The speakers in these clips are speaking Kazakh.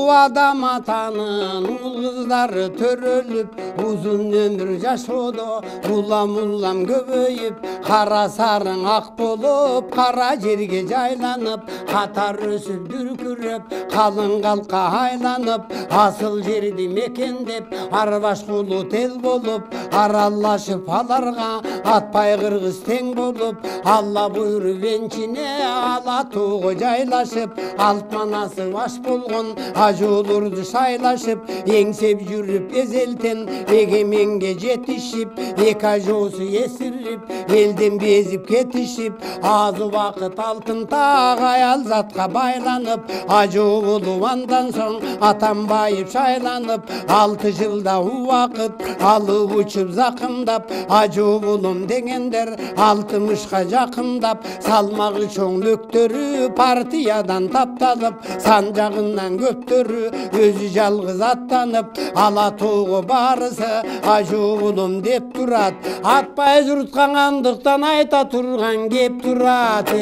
adam atanın ul kızları törölüp uzun ömür yaşadı. Ulam ulam göbeyip kara sarın ak bolup kara жерге жайланып қатар өсіп дүркіреп қалың қалқа айланып асыл жерді мекендеп арбаш құлы тел болып аралашып аларға атпай қырғыз тең болып алла бұйырып еншіне ала туғы жайлашып алт манасы аш болған ажулырды шайлашып еңсеп жүріп ezелтен егеменге жетішіп екі ажосы есіріп елден безіп кетішіп азы уақыт алтын тақ аял затқа байланып ажу болу андан соң атанбайып шайланып 6 жылда уақыт алып ұшып зақымдап ажу болум дегендер 60-қа жақындап салмағы чоң өктөрү партиядан тапталып сан жағынан көптөрү өзі жалғыз аттанып ала тоғы барысы ажу болум деп турат атпай жұртқанғандықтан айта турган кеп турат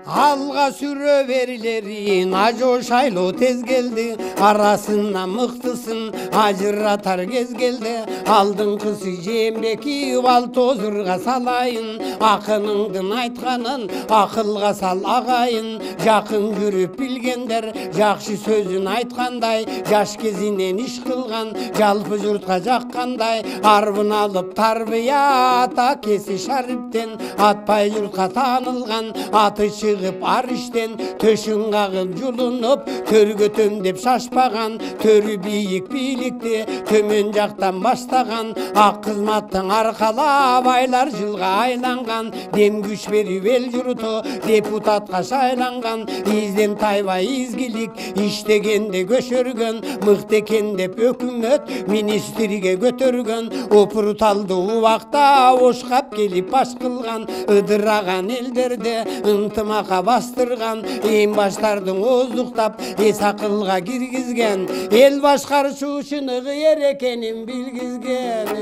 Alga süre verilerin ajo şaylo tez geldi arasına mıhtısın acıratar gez geldi aldın kızı jembeki val tozurga salayın akınыңдын айтқанын akılga sal ağayın жақын жүрүп билгендер жакшы сөзүн айткандай жаш кезинен иш кылган жалпы журтка жаккандай арбын алып тарбия ата кеси шариптен атпай журтка таанылган аты чыгып ар иштен төшүн кагып жулунуп төргөтөм деп шашпаган төрү бийик бийликти төмөн жактан баштаган ак кызматтың аркалап айлар жылга айланган дем күч берип эл журту депутатка шайланган изден тайбай изгилик иштегенде көшөргөн мыкты экен деп өкмөт министрге көтөргөн опуруталды убакта ошкап келип баш кылган ыдыраган элдерде ынтымакка бастырган эң баштардын оздуктап эс акылга киргизген эл башкаруу үчүн ыгыер экенин билгизген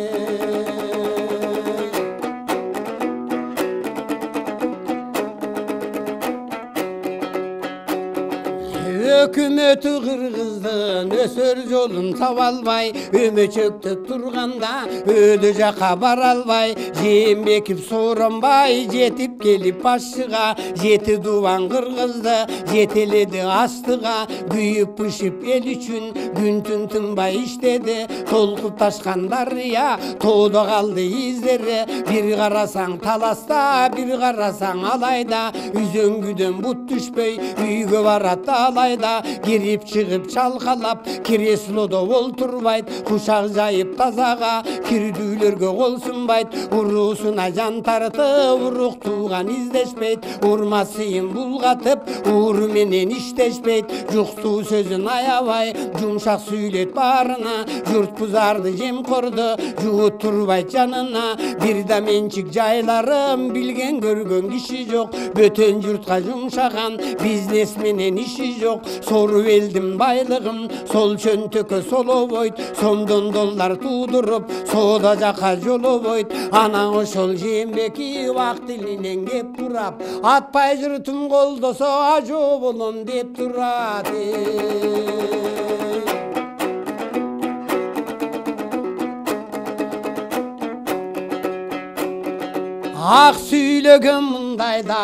Өкмөтү кыргыздын өсөр жолун таба албай өмөчөктөп турганда өдө жака бара албай Жээнбеков Сооронбай жетип келип башчыга жети дубан кыргызды жетеледи астыга күйүп бышып эл үчүн күн түн тынбай иштеди толкуп ташкан дарыя тоодо калды издери бир карасаң таласта бир карасаң алайда үзөңгүдөн бут түшпөй үйгө барат алайда кирип чыгып чалкалап креслодо олтурбайт кушак жайып тазага кирдүүлөргө кол сунбайт уруусуна жан тартып урук тууган издешпейт урмасыйын булгатып ууру менен иштешпейт жуктуу сөзүн аябай жумшак сүйлөйт баарына журт бузарды жемкорду жуут турбайт жанына бир да менчик жайларым билген көргөн киши жок бөтөн журтка жумшаган бизнес менен иши жок сору элдин байлыгын сол чөнтөккө солобойт сомдон доллар туудуруп соода жака жолобойт анан ошол Жээнбеков ак тилинен кеп турап атпай журтум колдосо ажоо болом деп турат Ак сүйлөгөн мындайда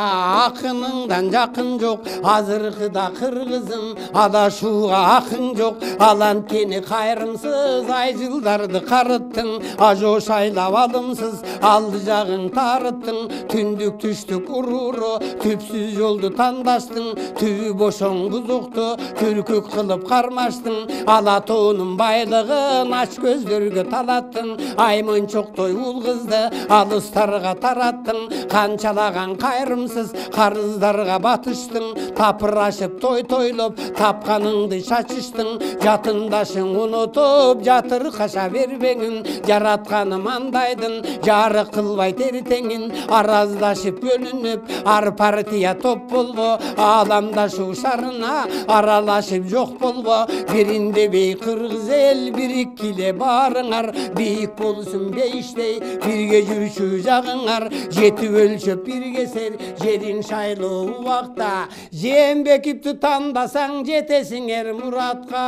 акыныңдан жакын жок азыркыда кыргызым адашууга акың жок ал анткени кайрымсыз ай жылдарды карыттың ажо шайлап алымсыз алды жагың тарыттың түндүк түштүк урууру түпсүз жолду тандаштың түбү бошоң бузукту түркүк кылып кармаштың ала тоонун байлыгын ач көздөргө талаттың аймончоктой ул кызды алыстарга тараттың канчалаган кайрымсыз карыздарга батыштың, тапырашып той тойлоп тапканыңды чачыштың, жатындашың унутуп жатыр каша бербеңин, жаратканым андайдын жары кылбай тертеңин, араздашып бөлүнүп ар партия топ болбо, ааламдашу шарына аралашып жок болбо, биринде бей кыргыз эл бириккиле барыңар, бийик болсун бейиштей бирге жүрчү жагыңар, жетип өлчөп биргесер жерин шайлуу убакта, Жээнбековду тандасаң жетесиңер муратка.